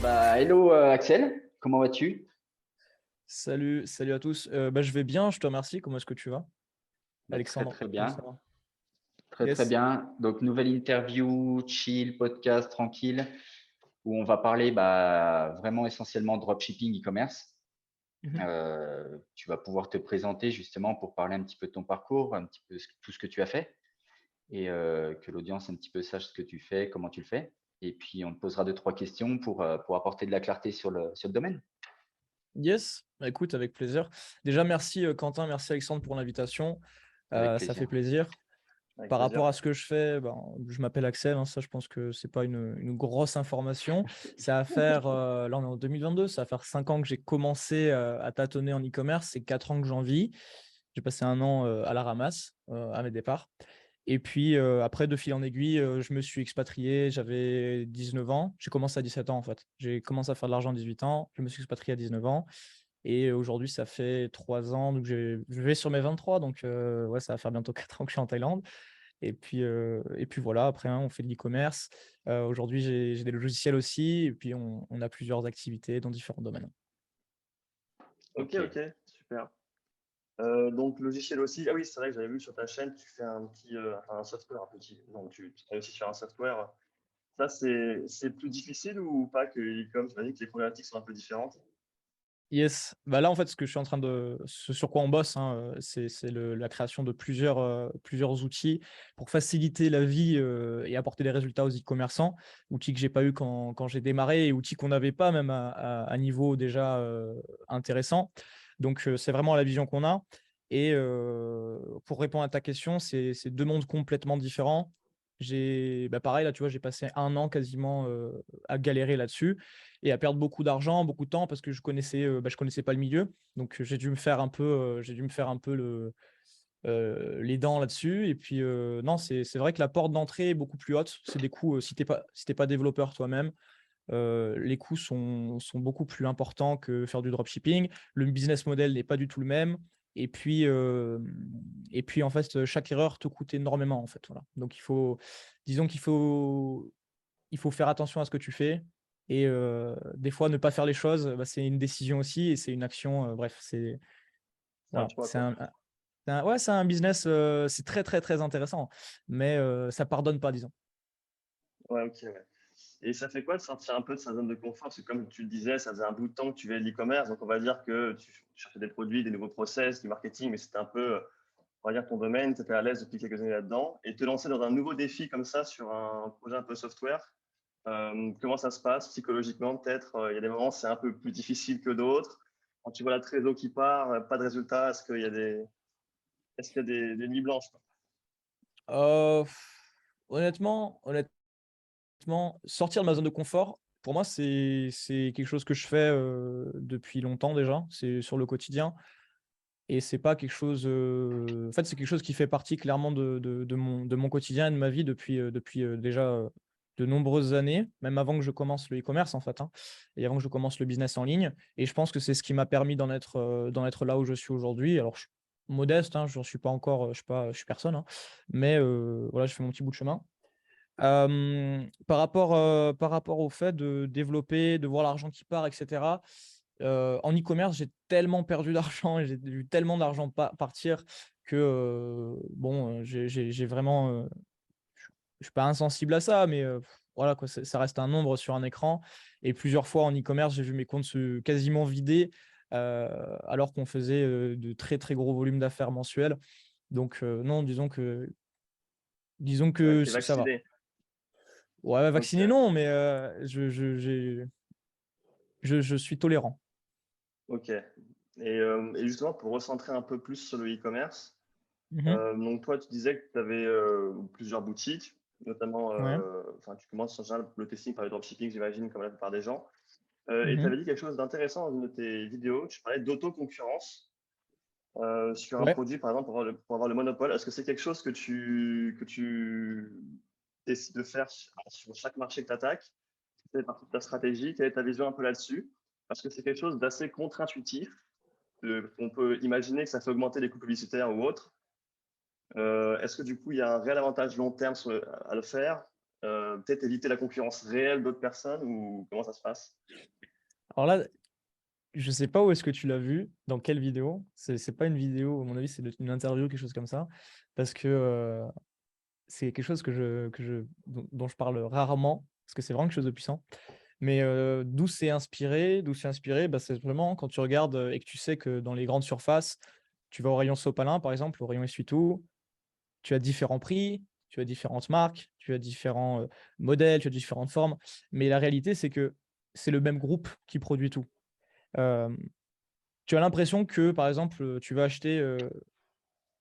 Hello Axel, comment vas-tu? Salut à tous. Je vais bien, je te remercie. Comment est-ce que tu vas? Très Alexandre. très bien, Alexandre. très très Yes. bien. Donc nouvelle interview, chill, podcast, tranquille, où on va parler vraiment essentiellement dropshipping, e-commerce. Mhm. Tu vas pouvoir te présenter justement pour parler un petit peu de ton parcours, un petit peu tout ce que tu as fait et que l'audience un petit peu sache ce que tu fais, comment tu le fais. Et puis on te posera deux, trois questions pour apporter de la clarté sur le domaine. Yes. Écoute, avec plaisir. Déjà, merci Quentin, merci Alexandre pour l'invitation. Avec Ça plaisir. fait plaisir. Avec Par rapport plaisir. à ce que je fais, je m'appelle Axel, hein, ça je pense que c'est pas une grosse information. Ça va faire, là on est en 2022, ça va faire 5 ans que j'ai commencé à tâtonner en e-commerce, c'est 4 ans que j'en vis. J'ai passé un an à la ramasse, à mes départs. Et puis après, de fil en aiguille, je me suis expatrié, j'avais 19 ans. J'ai commencé à 17 ans en fait. J'ai commencé à faire de l'argent à 18 ans, je me suis expatrié à 19 ans. Et aujourd'hui, ça fait 3 ans, donc je vais sur mes 23, donc ouais, ça va faire bientôt 4 ans que je suis en Thaïlande. Et puis voilà, après, hein, on fait de l'e-commerce. Aujourd'hui, j'ai des logiciels aussi, et puis on a plusieurs activités dans différents domaines. Ok, Ok. ok, super. Donc logiciel aussi. Ah oui, c'est vrai que j'avais vu sur ta chaîne, tu fais un petit, un software, un petit. Non, tu travailles aussi sur un software. Ça, c'est plus difficile ou pas que l'e-com? J'imagine que les problématiques sont un peu différentes. Yes, là en fait, ce sur quoi on bosse, hein, c'est la création de plusieurs outils pour faciliter la vie et apporter des résultats aux e-commerçants. Outils que j'ai pas eu quand j'ai démarré et outils qu'on n'avait pas même à niveau déjà intéressant. Donc c'est vraiment la vision qu'on a. Et pour répondre à ta question, c'est deux mondes complètement différents. Pareil là, tu vois, j'ai passé un an quasiment à galérer là-dessus et à perdre beaucoup d'argent, beaucoup de temps parce que je connaissais pas le milieu. Donc j'ai dû me faire un peu les dents là-dessus. Et puis non, c'est vrai que la porte d'entrée est beaucoup plus haute. C'est des coûts, si t'es pas développeur toi-même, les coûts sont beaucoup plus importants que faire du dropshipping. Le business model n'est pas du tout le même. Et puis, en fait, chaque erreur te coûte énormément, en fait. Voilà. Donc, disons il faut faire attention à ce que tu fais. Et des fois, ne pas faire les choses, c'est une décision aussi et c'est une action. Bref, C'est un voilà, choix, quoi. ouais, c'est un business, c'est très, très, très intéressant, mais ça pardonne pas, disons. Ouais, ok, ouais. Et ça fait quoi de sortir un peu de sa zone de confort? Parce que comme tu le disais, ça faisait un bout de temps que tu faisais de l'e-commerce, donc on va dire que tu cherchais des produits, des nouveaux process, du marketing, mais c'était un peu, on va dire, ton domaine, tu étais à l'aise depuis quelques années là-dedans. Et te lancer dans un nouveau défi comme ça sur un projet un peu software, comment ça se passe psychologiquement peut-être? Il y a des moments, c'est un peu plus difficile que d'autres. Quand tu vois la trésor qui part, pas de résultat, est-ce qu'il y a des nuits blanches, quoi? Euh, honnêtement, sortir de ma zone de confort, pour moi, c'est quelque chose que je fais depuis longtemps déjà. C'est sur le quotidien. Et c'est pas quelque chose. En fait, c'est quelque chose qui fait partie clairement de mon quotidien et de ma vie depuis déjà de nombreuses années, même avant que je commence le e-commerce en fait, hein, et avant que je commence le business en ligne. Et je pense que c'est ce qui m'a permis d'en être là où je suis aujourd'hui. Alors, je suis modeste, hein, je suis pas encore, je suis personne, hein, mais voilà, je fais mon petit bout de chemin. Par rapport au fait de développer, de voir l'argent qui part, etc. En e-commerce, j'ai tellement perdu d'argent et j'ai vu tellement d'argent partir que j'ai vraiment, je suis pas insensible à ça, mais voilà quoi, ça reste un nombre sur un écran. Et plusieurs fois en e-commerce, j'ai vu mes comptes se quasiment vider alors qu'on faisait de très très gros volumes d'affaires mensuels. Donc non, disons Ouais, que t'es ça va. vacciné. Ouais, vacciné, Ok, non, mais je suis tolérant. ok. Et justement, pour recentrer un peu plus sur le e-commerce, Mhm. donc toi, tu disais que tu avais plusieurs boutiques, notamment, Ouais. enfin, tu commences en général le testing par le dropshipping, j'imagine, comme la plupart des gens. Et tu Mhm. avais dit quelque chose d'intéressant dans une de tes vidéos. Tu parlais d'autoconcurrence sur un Ouais. produit, par exemple, pour avoir le monopole. Est-ce que c'est quelque chose que tu décides de faire sur chaque marché que tu attaques? Quelle est partie de ta stratégie? Quelle est ta vision un peu là-dessus? Parce que c'est quelque chose d'assez contre-intuitif. On peut imaginer que ça fait augmenter les coûts publicitaires ou autres. Est-ce que du coup, il y a un réel avantage long terme à le faire? peut-être éviter la concurrence réelle d'autres personnes ou comment ça se passe? Alors là, je sais pas où est-ce que tu l'as vu, dans quelle vidéo. C'est pas une vidéo, à mon avis, c'est une interview, quelque chose comme ça. Parce que c'est quelque chose dont je parle rarement, parce que c'est vraiment quelque chose de puissant. Mais d'où c'est inspiré, bah, c'est vraiment quand tu regardes et que tu sais que dans les grandes surfaces, tu vas au rayon Sopalin, par exemple, au rayon essuie-tout, tu as différents prix, tu as différentes marques, tu as différents modèles, tu as différentes formes. Mais la réalité, c'est que c'est le même groupe qui produit tout. Hem, Tu as l'impression que, par exemple, tu vas acheter, tu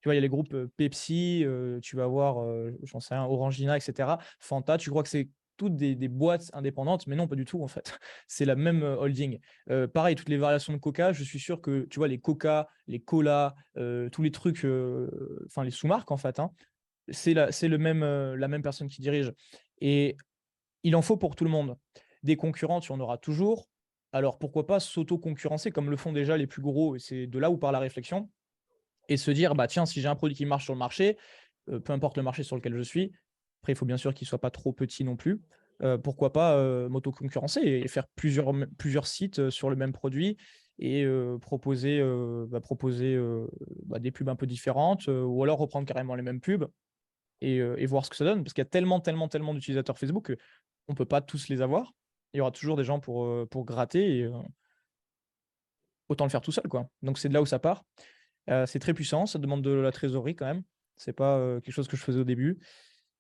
vois, il y a les groupes, Pepsi, tu vas avoir, j'en sais rien, Orangina et cetera. Fanta, tu crois que c'est toutes des boîtes indépendantes, mais non, pas du tout, en fait. C'est la même, holding. Pareil, toutes les variations de Coca, je suis sûr que, tu vois, les Coca, les Cola, tous les trucs, enfin les sous-marques, en fait, hein, c'est la même personne qui dirige et il en faut pour tout le monde. Des concurrents, tu en auras toujours. Alors pourquoi pas s'auto-concurrencer comme le font déjà les plus gros et c'est de là où part la réflexion et se dire: «Bah, tiens, si j'ai un produit qui marche sur le marché, peu importe le marché sur lequel je suis», après il faut bien sûr qu'il ne soit pas trop petit non plus, pourquoi pas, m'auto-concurrencer et faire plusieurs sites, sur le même produit et proposer, des pubs un peu différentes, ou alors reprendre carrément les mêmes pubs et voir ce que ça donne. Parce qu'il y a tellement, tellement, tellement d'utilisateurs Facebook qu'on ne peut pas tous les avoir. Il y aura toujours des gens pour gratter et autant le faire tout seul, quoi. Donc c'est de là où ça part. C'est très puissant, ça demande de la trésorerie quand même. C'est pas, quelque chose que je faisais au début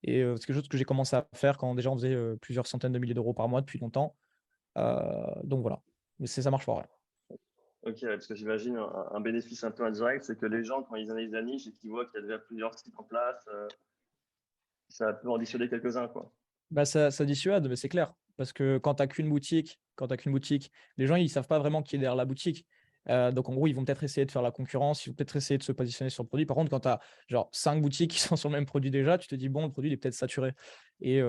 et c'est quelque chose que j'ai commencé à faire quand déjà on faisait, plusieurs centaines de milliers d'euros par mois depuis longtemps. Donc voilà, mais ça marche fort, ouais. OK, ouais, parce que j'imagine un bénéfice un peu indirect, c'est que les gens, quand ils analysent la niche et qu'ils voient qu'il y a déjà plusieurs sites en place, ça peut en dissuader quelques-uns, quoi. Bah, ça dissuade, mais c'est clair. Parce que quand tu qu'une boutique, les gens, ils savent pas vraiment qui est derrière la boutique. Donc en gros, ils vont peut-être essayer de faire la concurrence, ils vont peut-être essayer de se positionner sur le produit. Par contre, quand tu as genre 5 boutiques qui sont sur le même produit déjà, tu te dis: «Bon, le produit, il est peut-être saturé» et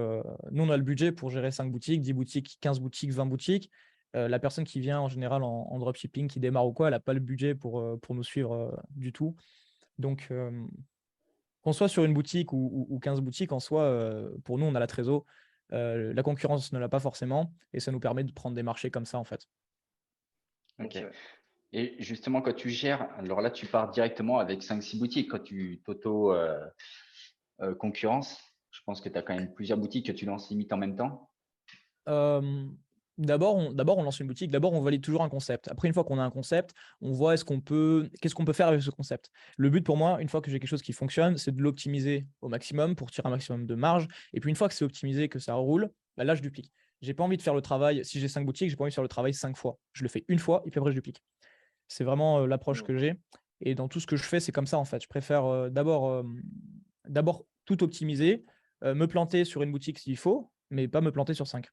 nous, on a le budget pour gérer 5 boutiques, 10 boutiques, 15 boutiques, 20 boutiques. La personne qui vient en général en dropshipping, qui démarre ou quoi, elle a pas le budget pour nous suivre, du tout. Donc qu'on soit sur une boutique ou 15 boutiques, en soi, pour nous, on a la trésor. La concurrence ne l'a pas forcément et ça nous permet de prendre des marchés comme ça, en fait. Ok. OK, ouais. Et justement, quand tu gères, alors là, tu pars directement avec 5-6 boutiques. Quand tu t'auto-concurrences, je pense que tu as quand même plusieurs boutiques que tu lances limite en même temps. Hem, d'abord on lance une boutique, d'abord on valide toujours un concept. Après une fois qu'on a un concept, on voit qu'est-ce qu'on peut faire avec ce concept? Le but pour moi, une fois que j'ai quelque chose qui fonctionne, c'est de l'optimiser au maximum pour tirer un maximum de marge et puis une fois que c'est optimisé, que ça roule, bah, là je duplique. J'ai pas envie de faire le travail si j'ai 5 boutiques, j'ai pas envie de faire le travail 5 fois. Je le fais une fois et puis après je duplique. C'est vraiment, l'approche Mmh. que j'ai et dans tout ce que je fais, c'est comme ça, en fait. Je préfère, d'abord tout optimiser, me planter sur une boutique s'il faut, mais pas me planter sur 5.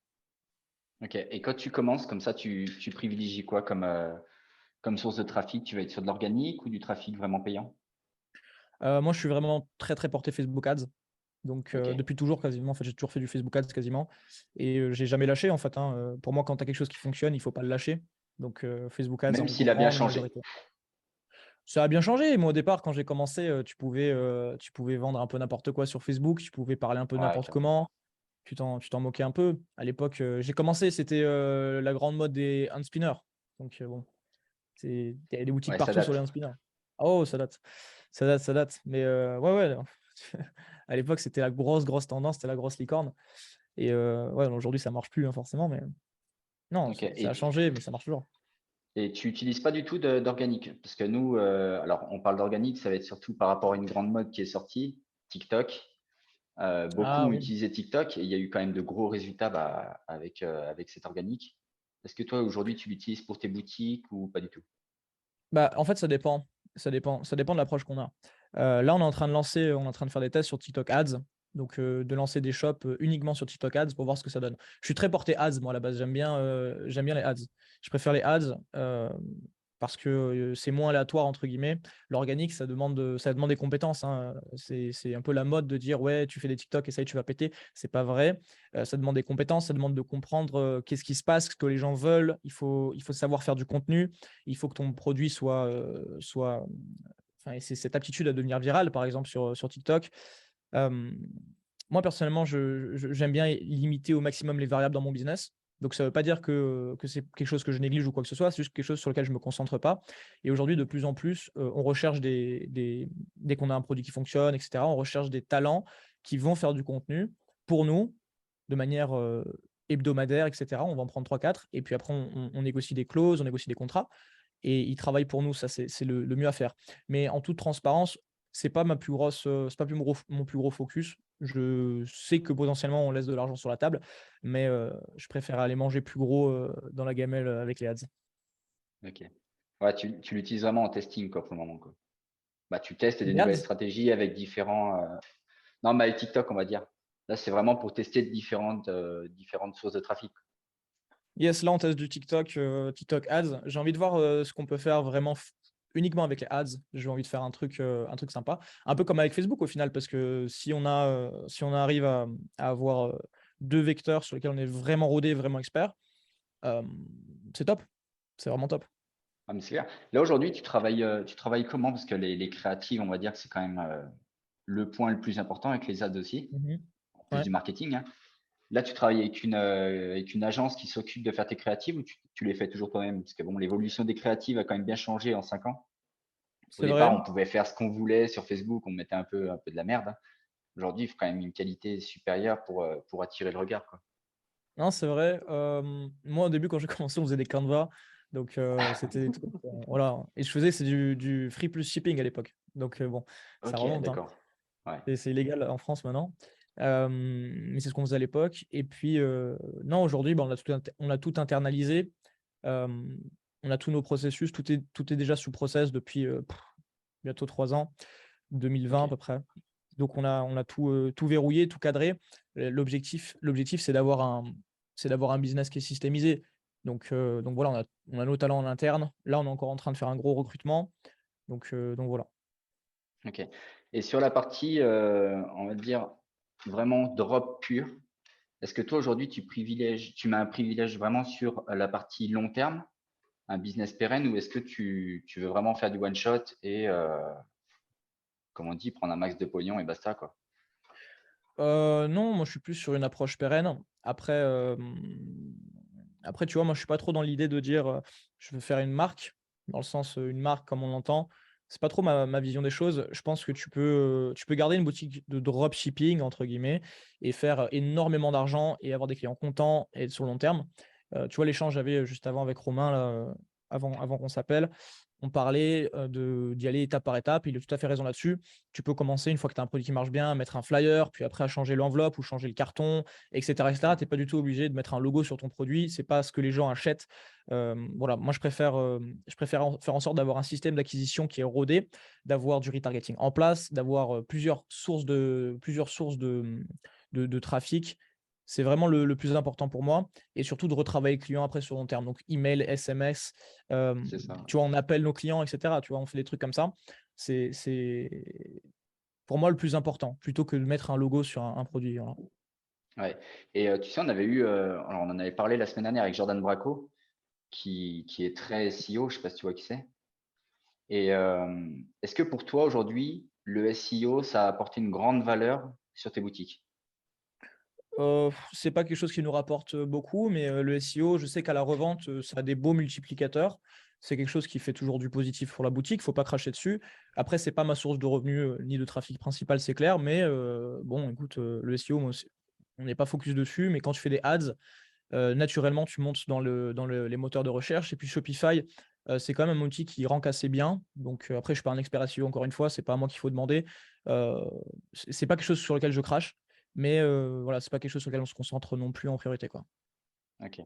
Ok. Et quand tu commences comme ça, tu privilégies quoi comme source de trafic? Tu vas être sur de l'organique ou du trafic vraiment payant? Moi, je suis vraiment très, très porté Facebook Ads. Donc, Ok. depuis toujours quasiment, en fait, j'ai toujours fait du Facebook Ads quasiment et j'ai jamais lâché, en fait, hein, pour moi, quand tu as quelque chose qui fonctionne, il faut pas le lâcher. Donc, Facebook Ads en Même s'il a bien grande changé. majorité. Ça a bien changé. Moi, au départ, quand j'ai commencé, tu pouvais vendre un peu n'importe quoi sur Facebook, tu pouvais parler un peu Ouais, n'importe carrément. comment, tu t'en moquais un peu. À l'époque, j'ai commencé, c'était, la grande mode des hand spinners. Donc, bon, il y avait des boutiques Ouais, ça partout sur les date. hand spinners. Oh, ça date, ça date, ça date. Mais, ouais, ouais, non. À l'époque, c'était la grosse, grosse tendance, c'était la grosse licorne et ouais, aujourd'hui, ça marche plus, hein, forcément, mais non, Ok. ça a changé, mais ça marche toujours. Et tu n'utilises pas du tout d'organique? Parce que nous, alors on parle d'organique, ça va être surtout par rapport à une grande mode qui est sortie, TikTok. Beaucoup Ah ont oui. utilisé TikTok et il y a eu quand même de gros résultats avec cet organique. Est-ce que toi, aujourd'hui, tu l'utilises pour tes boutiques ou pas du tout? Bah, en fait, ça dépend. Ça dépend de l'approche qu'on a. Là, on est en train de faire des tests sur TikTok Ads, donc de lancer des shops, uniquement sur TikTok Ads pour voir ce que ça donne. Je suis très porté ads moi à la base, j'aime bien les ads. Je préfère les ads, parce que, c'est «moins aléatoire» entre guillemets. L'organique, ça demande des compétences, hein, c'est un peu la mode de dire: «Ouais, tu fais des TikTok et ça y est, tu vas péter». C'est pas vrai. Ça demande des compétences, ça demande de comprendre, qu'est-ce qui se passe, ce que les gens veulent. Il faut savoir faire du contenu. Il faut que ton produit enfin, et c'est cette aptitude à devenir viral, par exemple, sur TikTok. Hem, moi, personnellement, j'aime bien limiter au maximum les variables dans mon business. Donc, ça ne veut pas dire que c'est quelque chose que je néglige ou quoi que ce soit, c'est juste quelque chose sur lequel je ne me concentre pas. Et aujourd'hui, de plus en plus, on recherche dès qu'on a un produit qui fonctionne, etc., on recherche des talents qui vont faire du contenu pour nous de manière hebdomadaire, etc. On va en prendre 3-4 et puis après, on négocie des clauses, on négocie des contrats et ils travaillent pour nous. Ça, c'est le mieux à faire. Mais en toute transparence, c'est pas ma plus grosse, c'est pas plus mon plus gros focus. Je sais que potentiellement on laisse de l'argent sur la table, mais je préfère aller manger plus gros dans la gamelle avec les ads. Ok. Ouais, tu l'utilises vraiment en testing quoi, pour le moment, quoi. Bah, tu testes des Les nouvelles ads? stratégies avec différents. Non, mais avec TikTok, on va dire. Là, c'est vraiment pour tester différentes sources de trafic. Yes, là on teste du TikTok, TikTok ads. J'ai envie de voir ce qu'on peut faire vraiment uniquement avec les ads. J'ai envie de faire un truc sympa, un peu comme avec Facebook au final, parce que si on arrive à avoir 2 vecteurs sur lesquels on est vraiment rodé, vraiment expert, euh, c'est top. C'est vraiment top. Ah, mais c'est clair. Là, aujourd'hui, tu travailles comment? Parce que les créatives, on va dire que c'est quand même le point le plus important avec les ads aussi, Mhm. en plus Ouais. du marketing, hein. Là, tu travailles avec une agence qui s'occupe de faire tes créatives ou tu les fais toujours toi-même? Parce que bon, l'évolution des créatives a quand même bien changé en 5 ans. Au C'est départ, vrai. on pouvait faire ce qu'on voulait sur Facebook, on mettait un peu de la merde, hein. Aujourd'hui, il faut quand même une qualité supérieure pour attirer le regard, quoi. Non, c'est vrai. Moi, au début, quand j'ai commencé, on faisait des canevas. Donc, c'était des trucs. Voilà. Et je faisais, c'est du free plus shipping à l'époque. Donc, bon, ça Ok, remonte, hein. d'accord. Ouais. C'est illégal en France maintenant. Mais c'est ce qu'on faisait à l'époque. Et puis, non, aujourd'hui, bah, on a tout internalisé. Euh, on a tous nos processus. Tout est déjà sous process depuis bientôt 3 ans, 2020 à peu Ok. près. Donc, on a tout verrouillé, tout cadré. L'objectif, c'est d'avoir un business qui est systémisé. Donc voilà, on a nos talents en interne. Là, on est encore en train de faire un gros recrutement. Donc voilà. Ok. Et sur la partie, on va dire, vraiment drop pur, est-ce que toi, aujourd'hui, tu mets un privilège vraiment sur la partie long terme, un business pérenne, ou est-ce que tu veux vraiment faire du one shot et, comme on dit, prendre un max de pognon et basta, quoi? Non, moi je suis plus sur une approche pérenne. Après, tu vois, moi je suis pas trop dans l'idée de dire je veux faire une marque, dans le sens une marque comme on l'entend. C'est pas trop ma vision des choses. Je pense que tu peux garder une boutique de dropshipping, entre guillemets, et faire énormément d'argent et avoir des clients contents et sur le long terme. Tu vois, l'échange que j'avais juste avant avec Romain, là, avant qu'on s'appelle, on parlait d'y aller étape par étape. Il a tout à fait raison là-dessus. Tu peux commencer, une fois que tu as un produit qui marche bien, à mettre un flyer, puis après à changer l'enveloppe ou changer le carton, etc. etc. Tu n'es pas du tout obligé de mettre un logo sur ton produit. C'est pas ce que les gens achètent. Voilà, moi, je préfère faire en sorte d'avoir un système d'acquisition qui est rodé, d'avoir du retargeting en place, d'avoir plusieurs sources de trafic. C'est vraiment le plus important pour moi. Et surtout de retravailler le client après sur long terme. Donc, email, SMS, C'est ça. tu vois, on appelle nos clients, etc. Tu vois, on fait des trucs comme ça. C'est pour moi le plus important, plutôt que de mettre un logo sur un produit. Voilà. Ouais. Et tu sais, alors on en avait parlé la semaine dernière avec Jordan Braco, qui est très SEO, je sais pas si tu vois qui c'est. Et est-ce que pour toi, aujourd'hui, le SEO, ça a apporté une grande valeur sur tes boutiques? C'est pas quelque chose qui nous rapporte beaucoup, mais le SEO, je sais qu'à la revente, ça a des beaux multiplicateurs. C'est quelque chose qui fait toujours du positif pour la boutique, faut pas cracher dessus. Après, c'est pas ma source de revenus ni de trafic principal, c'est clair, mais bon, écoute, le SEO, moi, on n'est pas focus dessus, mais quand tu fais des ads, naturellement, tu montes dans les moteurs de recherche. Et puis Shopify, c'est quand même un outil qui rank assez bien. Donc après, je suis pas un expert SEO, encore une fois, c'est pas à moi qu'il faut demander. C'est pas quelque chose sur lequel je crache, mais voilà, c'est pas quelque chose sur lequel on se concentre non plus en priorité, quoi. Ok,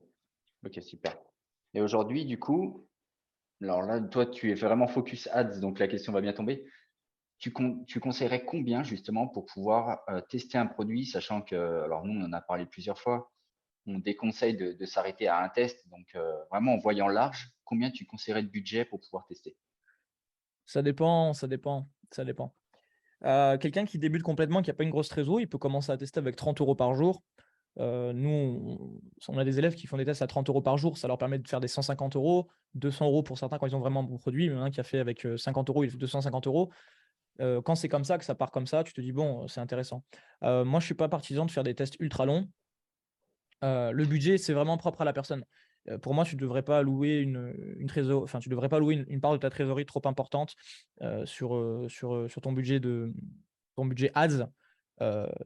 ok, super. Et aujourd'hui, du coup, alors là, toi, tu es vraiment focus ads, donc la question va bien tomber. Tu conseillerais combien justement pour pouvoir tester un produit, sachant que, alors nous, on en a parlé plusieurs fois, on déconseille de s'arrêter à un test, donc vraiment en voyant large, combien tu conseillerais de budget pour pouvoir tester? Ça dépend, ça dépend, ça dépend. Quelqu'un qui débute complètement, qui a pas une grosse trésor, il peut commencer à tester avec 30 € par jour. Nous, on a des élèves qui font des tests à 30 € par jour, ça leur permet de faire des 150 €, 200 € pour certains quand ils ont vraiment un bon produit. Il y en a un qui a fait avec 50 €, il fait 250 €. Quand c'est comme ça, que ça part comme ça, tu te dis, bon, c'est intéressant. Moi, je ne suis pas partisan de faire des tests ultra longs. Le budget, c'est vraiment propre à la personne. Pour moi, tu ne devrais pas louer une trésor, enfin, tu devrais pas louer une part de ta trésorerie trop importante sur ton budget ads.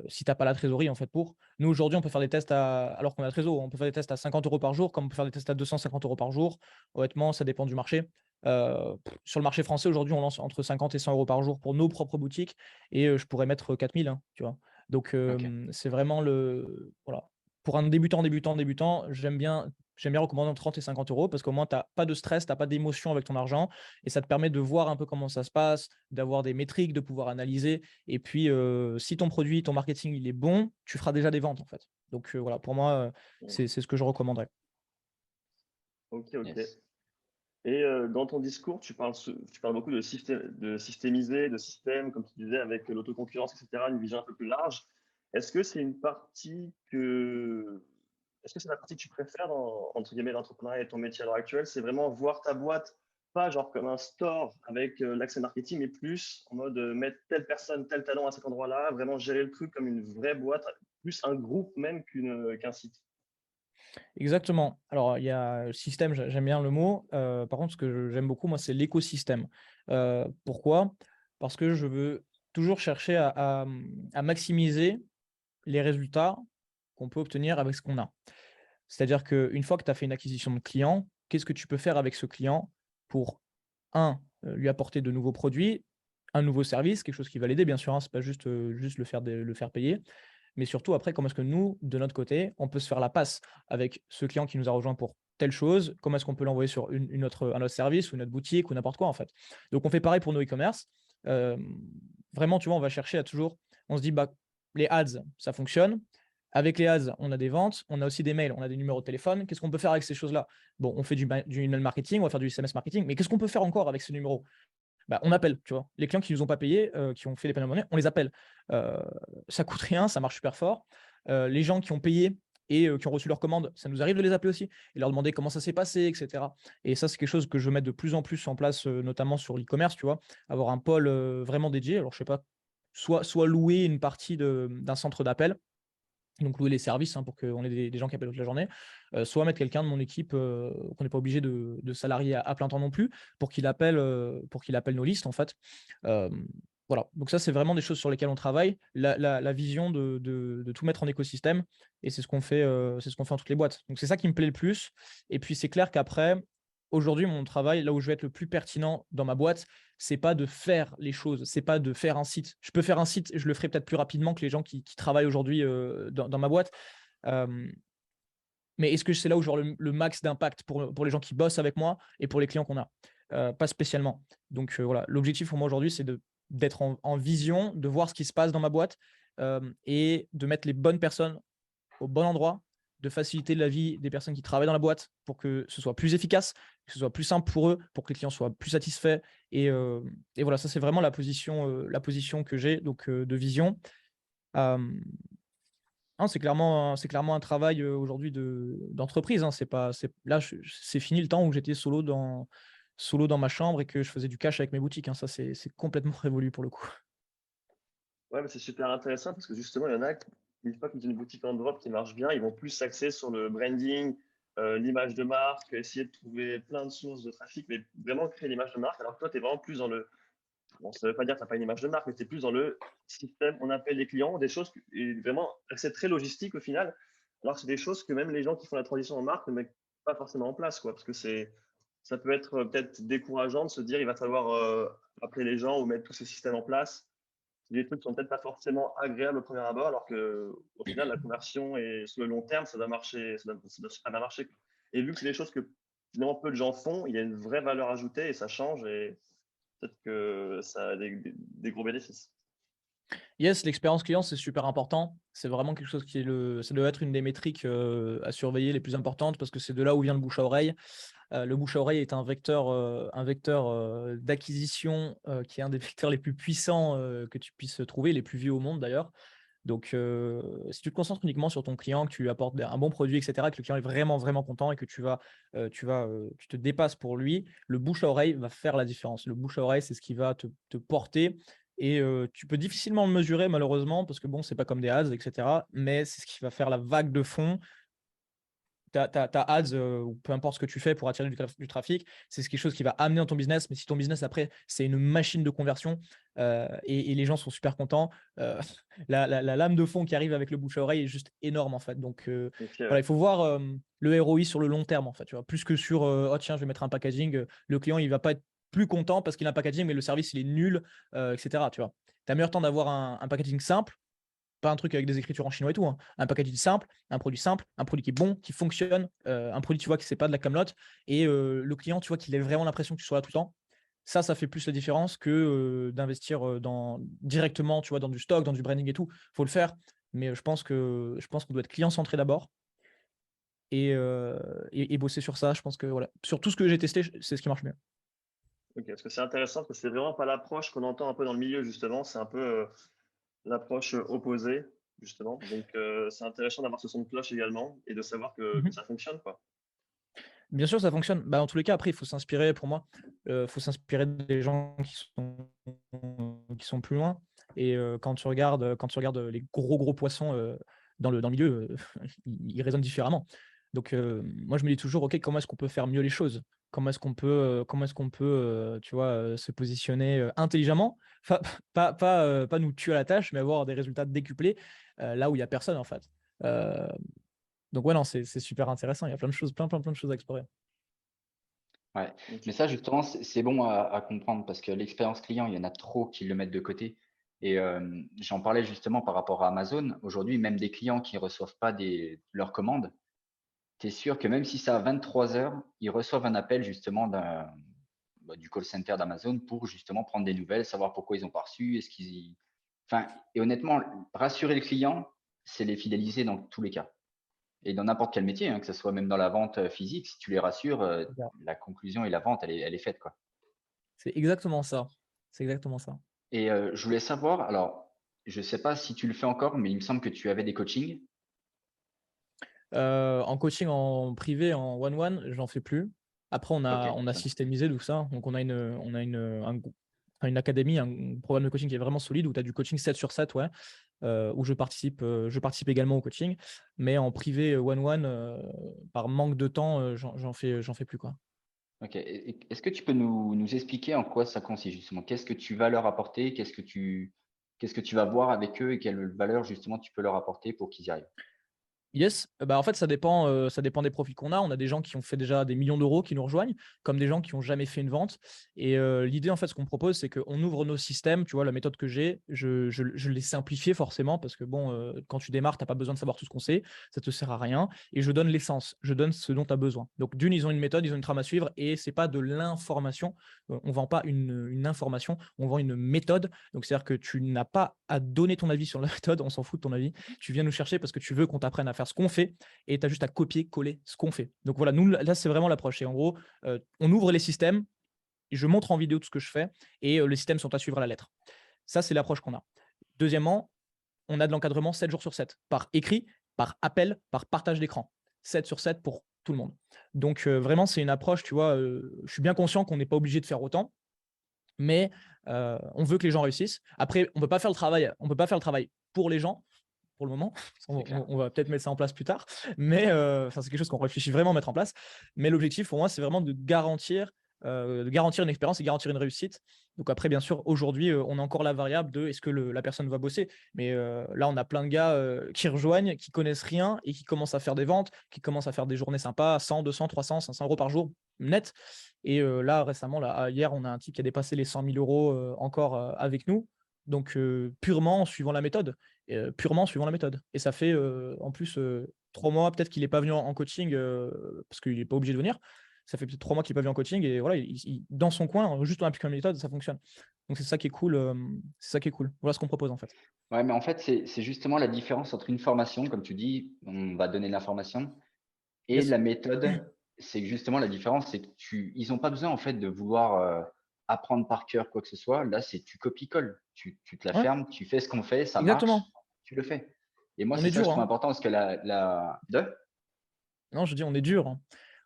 Si tu n'as pas la trésorerie, en fait, pour. Nous, aujourd'hui, on peut faire des tests alors qu'on a la trésor, on peut faire des tests à 50 € par jour, comme on peut faire des tests à 250 € par jour. Honnêtement, ça dépend du marché. Sur le marché français, aujourd'hui, on lance entre 50 et 100 € par jour pour nos propres boutiques et je pourrais mettre 4000, hein, tu vois. Donc, Ok. c'est vraiment voilà. Pour un débutant, j'aime bien recommander entre 30 et 50 € parce qu'au moins, tu n'as pas de stress, tu n'as pas d'émotion avec ton argent et ça te permet de voir un peu comment ça se passe, d'avoir des métriques, de pouvoir analyser. Et puis, si ton produit, ton marketing, il est bon, tu feras déjà des ventes, en fait. Donc, voilà, pour moi, c'est ce que je recommanderais. Ok, ok. Yes. Et dans ton discours, tu parles beaucoup de systémiser, de système, comme tu disais, avec l'autoconcurrence, etc., une vision un peu plus large. Est-ce que c'est une partie est-ce que c'est la partie que tu préfères entre guillemets, l'entrepreneuriat et ton métier à l'heure actuelle? C'est vraiment voir ta boîte, pas genre comme un store avec l'accès marketing, mais plus en mode mettre telle personne, tel talent à cet endroit-là, vraiment gérer le truc comme une vraie boîte, plus un groupe même qu'un site. Exactement. Alors, il y a le système, j'aime bien le mot. Par contre, ce que j'aime beaucoup, moi, c'est l'écosystème. Pourquoi? Parce que je veux toujours chercher à maximiser les résultats qu'on peut obtenir avec ce qu'on a. C'est-à-dire qu'une fois que tu as fait une acquisition de client, qu'est-ce que tu peux faire avec ce client pour, lui apporter de nouveaux produits, un nouveau service, quelque chose qui va l'aider, bien sûr, hein, c'est pas juste le faire payer, mais surtout après, comment est-ce que nous, de notre côté, on peut se faire la passe avec ce client qui nous a rejoint pour telle chose, comment est-ce qu'on peut l'envoyer sur un autre service ou une autre boutique ou n'importe quoi, en fait. Donc, on fait pareil pour nos e-commerce. Euh, Vraiment, tu vois, on va chercher à toujours, on se dit, bah, les ads, ça fonctionne. Avec les ads, on a des ventes, on a aussi des mails, on a des numéros de téléphone. Qu'est-ce qu'on peut faire avec ces choses-là? Bon, on fait du email marketing, on va faire du SMS marketing, mais qu'est-ce qu'on peut faire encore avec ces numéros? Bah, on appelle, tu vois. Les clients qui ne nous ont pas payé, qui ont fait les paiements de monnaie, on les appelle. Ça coûte rien, ça marche super fort. Les gens qui ont payé et qui ont reçu leur commande, ça nous arrive de les appeler aussi et leur demander comment ça s'est passé, etc. Et ça, c'est quelque chose que je veux mettre de plus en plus en place, notamment sur l'e-commerce, tu vois. Avoir un pôle vraiment dédié. Alors, je sais pas, soit louer une partie d'un centre d'appel, donc louer les services, hein, pour qu'on ait des gens qui appellent toute la journée, soit mettre quelqu'un de mon équipe qu'on n'est pas obligé de salarier à plein temps non plus pour qu'il appelle nos listes, en fait. Euh, voilà, donc ça, c'est vraiment des choses sur lesquelles on travaille, la vision de tout mettre en écosystème, et c'est ce qu'on fait, dans toutes les boîtes. Donc c'est ça qui me plaît le plus. Et puis c'est clair qu'après, aujourd'hui, mon travail, là où je vais être le plus pertinent dans ma boîte, c'est pas de faire les choses, c'est pas de faire un site. Je peux faire un site, je le ferai peut-être plus rapidement que les gens qui travaillent aujourd'hui dans ma boîte. Euh, mais est-ce que c'est là où j'aurai le max d'impact pour les gens qui bossent avec moi et pour les clients qu'on a? Pas spécialement. Donc voilà, l'objectif pour moi aujourd'hui, c'est d'être en vision, de voir ce qui se passe dans ma boîte et de mettre les bonnes personnes au bon endroit, de faciliter la vie des personnes qui travaillent dans la boîte pour que ce soit plus efficace, que ce soit plus simple pour eux, pour que les clients soient plus satisfaits. Et voilà, ça c'est vraiment la position que j'ai, donc de vision. Euh, non, c'est clairement un travail aujourd'hui d'entreprise, hein. Là, c'est fini le temps où j'étais solo dans ma chambre et que je faisais du cash avec mes boutiques, hein. Ça, c'est complètement révolu pour le coup. Ouais, mais c'est super intéressant parce que justement, il y en a qui, une fois qu'ils ont une boutique en Europe qui marche bien, ils vont plus s'axer sur le branding, l'image de marque, essayer de trouver plein de sources de trafic, mais vraiment créer l'image de marque. Alors que toi, tu es vraiment plus dans le. Bon, ça ne veut pas dire que tu n'as pas une image de marque, mais tu es plus dans le système, on appelle les clients, des choses, et vraiment, c'est très logistique au final. Alors que c'est des choses que même les gens qui font la transition en marque ne mettent pas forcément en place, quoi, parce que ça peut être peut-être décourageant de se dire il va falloir appeler les gens ou mettre tous ces systèmes en place. C'est des trucs qui sont peut-être pas forcément agréables au premier abord, alors que au final, la conversion et sur le long terme, ça doit marcher, ça doit super bien marcher. Et vu que c'est des choses que finalement peu de gens font, il y a une vraie valeur ajoutée et ça change et peut-être que ça a des gros bénéfices. Yes, l'expérience client, c'est super important. C'est vraiment quelque chose ça doit être une des métriques à surveiller les plus importantes parce que c'est de là où vient le bouche à oreille. Le bouche à oreille est un vecteur d'acquisition qui est un des vecteurs les plus puissants que tu puisses trouver, les plus vieux au monde d'ailleurs. Donc, si tu te concentres uniquement sur ton client, que tu lui apportes un bon produit, etc., que le client est vraiment, vraiment content et que tu te dépasses pour lui, le bouche à oreille va faire la différence. Le bouche à oreille, c'est ce qui va te porter Et tu peux difficilement le mesurer, malheureusement, parce que bon, c'est pas comme des ads, etc. Mais c'est ce qui va faire la vague de fond. Ta ads ou peu importe ce que tu fais pour attirer du trafic, c'est quelque chose qui va amener dans ton business. Mais si ton business, après, c'est une machine de conversion et les gens sont super contents, la lame de fond qui arrive avec le bouche à oreille est juste énorme, en fait. Donc, voilà, il faut voir le ROI sur le long terme, en fait. Tu vois, plus que sur oh, tiens, je vais mettre un packaging. Le client, il va pas être plus content parce qu'il a un packaging, mais le service, il est nul, etc. Tu vois, tu as meilleur temps d'avoir un packaging simple, pas un truc avec des écritures en chinois et tout, hein. Un packaging simple, un produit qui est bon, qui fonctionne, un produit, tu vois, qui c'est pas de la camelote, et le client, tu vois, qu'il ait vraiment l'impression que tu sois là tout le temps. Ça fait plus la différence que d'investir directement, tu vois, dans du stock, dans du branding et tout. Faut le faire, mais je pense qu'on doit être client-centré d'abord et bosser sur ça. Je pense que voilà, sur tout ce que j'ai testé, c'est ce qui marche mieux. Ok, parce que c'est intéressant, parce que c'est vraiment pas l'approche qu'on entend un peu dans le milieu, justement. C'est un peu l'approche opposée, justement. Donc, c'est intéressant d'avoir ce son de cloche également et de savoir que ça fonctionne, quoi. Bien sûr, ça fonctionne. Bah, dans tous les cas, après, il faut s'inspirer, pour moi, faut s'inspirer des gens qui sont plus loin. Et quand tu regardes les gros poissons dans le milieu, ils raisonnent différemment. Donc, moi, je me dis toujours, OK, comment est-ce qu'on peut faire mieux les choses? Comment est-ce qu'on peut, tu vois, se positionner intelligemment? Enfin, pas nous tuer à la tâche, mais avoir des résultats décuplés là où il n'y a personne, en fait. Euh, donc, ouais, non, c'est super intéressant. Il y a plein de choses, plein de choses à explorer. Ouais, Ok. mais ça justement, c'est bon à comprendre parce que l'expérience client, il y en a trop qui le mettent de côté. Et j'en parlais justement par rapport à Amazon. Aujourd'hui, même des clients qui ne reçoivent pas leurs commandes, tu es sûr que même si c'est à 23 heures, ils reçoivent un appel justement du call center d'Amazon pour justement prendre des nouvelles, savoir pourquoi ils ont pas reçu, est-ce qu'ils… Enfin, et honnêtement, rassurer le client, c'est les fidéliser dans tous les cas. Et dans n'importe quel métier, hein, que ce soit même dans la vente physique, si tu les rassures, la conclusion et la vente, elle est faite, quoi. C'est exactement ça. C'est exactement ça. Et je voulais savoir, alors, je ne sais pas si tu le fais encore, mais il me semble que tu avais des coachings. En coaching en privé, en one-one, j'en fais plus. Après, Ok, on a ça marche. systémisé tout ça. Donc, une académie, un programme de coaching qui est vraiment solide où tu as du coaching 7 sur 7, ouais, où je participe également au coaching. Mais en privé, one-one, par manque de temps, j'en fais plus, quoi. Ok. Est-ce que tu peux nous expliquer en quoi ça consiste justement? Qu'est-ce que tu vas leur apporter? Qu'est-ce que tu vas voir avec eux et quelle valeur justement tu peux leur apporter pour qu'ils y arrivent? Yes, bah en fait, ça dépend des profils qu'on a. On a des gens qui ont fait déjà des millions d'euros qui nous rejoignent, comme des gens qui n'ont jamais fait une vente. Et l'idée, en fait, ce qu'on propose, c'est qu'on ouvre nos systèmes. Tu vois, la méthode que j'ai, je l'ai simplifiée forcément parce que bon, quand tu démarres, tu n'as pas besoin de savoir tout ce qu'on sait. Ça ne te sert à rien. Et je donne l'essence, je donne ce dont tu as besoin. Donc, d'une, ils ont une méthode, ils ont une trame à suivre et c'est pas de l'information. On ne vend pas une information, on vend une méthode. Donc, c'est-à-dire que tu n'as pas à donner ton avis sur la méthode, on s'en fout de ton avis. Tu viens nous chercher parce que tu veux qu'on t'apprenne à faire ce qu'on fait et tu as juste à copier-coller ce qu'on fait. Donc voilà, nous, là, c'est vraiment l'approche. Et en gros, on ouvre les systèmes, je montre en vidéo tout ce que je fais et les systèmes sont à suivre à la lettre. Ça, c'est l'approche qu'on a. Deuxièmement, on a de l'encadrement 7 jours sur 7, par écrit, par appel, par partage d'écran. 7 sur 7 pour tout le monde. Donc vraiment, c'est une approche, tu vois, je suis bien conscient qu'on n'est pas obligé de faire autant, mais on veut que les gens réussissent. Après, on ne peut pas faire le travail pour les gens pour le moment. C'est clair. On va peut-être mettre ça en place plus tard, mais c'est quelque chose qu'on réfléchit vraiment à mettre en place. Mais l'objectif pour moi, c'est vraiment de garantir une expérience et garantir une réussite. Donc après, bien sûr, aujourd'hui, on a encore la variable de est-ce que la personne va bosser. Mais là, on a plein de gars qui rejoignent, qui connaissent rien et qui commencent à faire des ventes, qui commencent à faire des journées sympas, 100, 200, 300, 500 euros par jour net. Et là, récemment, hier, on a un type qui a dépassé les 100 000 euros encore avec nous. Donc, purement suivant la méthode. Et ça fait en plus 3 mois, peut-être qu'il n'est pas venu en coaching parce qu'il n'est pas obligé de venir. Ça fait peut-être 3 mois qu'il n'est pas venu en coaching et voilà, dans son coin, juste en appliquant la méthode, ça fonctionne. Donc, c'est ça qui est cool. C'est ça qui est cool. Voilà ce qu'on propose en fait. Ouais, mais en fait, c'est justement la différence entre une formation, comme tu dis, on va donner de l'information, et Yes. la méthode. C'est justement la différence, c'est que ils n'ont pas besoin en fait de vouloir apprendre par cœur quoi que ce soit. Là, c'est tu copies-colles, tu te la Ouais, fermes, tu fais ce qu'on fait, ça marche, exactement. tu le fais. Et moi, On c'est est ça que dur, je trouve hein. important parce que Non, je dis on est dur, hein.